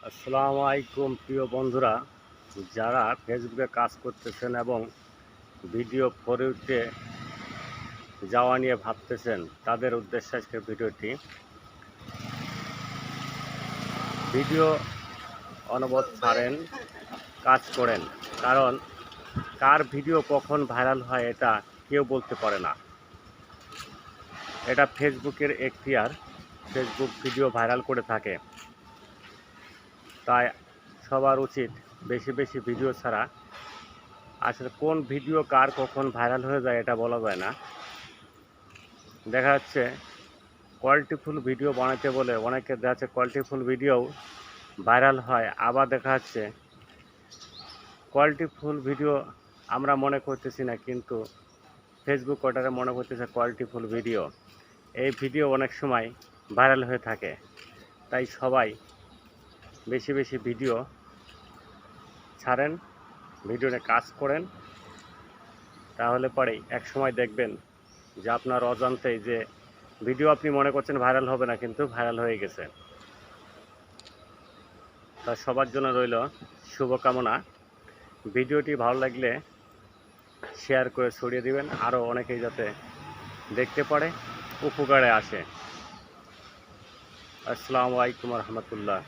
আসসালামু আলাইকুম প্রিয় বন্ধুরা, যারা ফেসবুকে কাজ করতেছেন এবং ভিডিও করে উঠতে যাওয়া নিয়ে ভাবতেছেন, তাদের উদ্দেশ্যে আজকের ভিডিওটি। ভিডিও অনবরত ছাড়েন, কাজ করেন, কারণ কার ভিডিও কখন ভাইরাল হয় এটা কেউ বলতে পারে না। এটা ফেসবুকের এখতিয়ার, ফেসবুক ভিডিও ভাইরাল করে থাকে। তাই সবার উচিত বেশি বেশি ভিডিও ছাড়া। আসলে কোন ভিডিও কার কখন ভাইরাল হয়ে যায় এটা বলা যায় না। দেখা যাচ্ছে কোয়ালিটিফুল ভিডিও বানাতে বলে অনেকে দেখা যাচ্ছে কোয়ালিটিফুল ভিডিও ভাইরাল হয়, আবার দেখা যাচ্ছে কোয়ালিটিফুল ভিডিও আমরা মনে করতেছি না, কিন্তু ফেসবুক ওটারে মনে করতেছে কোয়ালিটিফুল ভিডিও। এই ভিডিও অনেক সময় ভাইরাল হয়ে থাকে। তাই সবাই বেশি বেশি ভিডিও ছাড়েন, ভিডিও নিয়ে কাজ করেন, তাহলে পরেই এক সময় দেখবেন যে আপনার অজান্তেই যে ভিডিও আপনি মনে করছেন ভাইরাল হবে না, কিন্তু ভাইরাল হয়ে গেছে। তা সবার জন্য রইল শুভকামনা। ভিডিওটি ভালো লাগলে শেয়ার করে ছড়িয়ে দিবেন, আরও অনেকেই যাতে দেখতে পারে, উপকারে আসে। আসসালামু আলাইকুম রহমতুল্লাহ।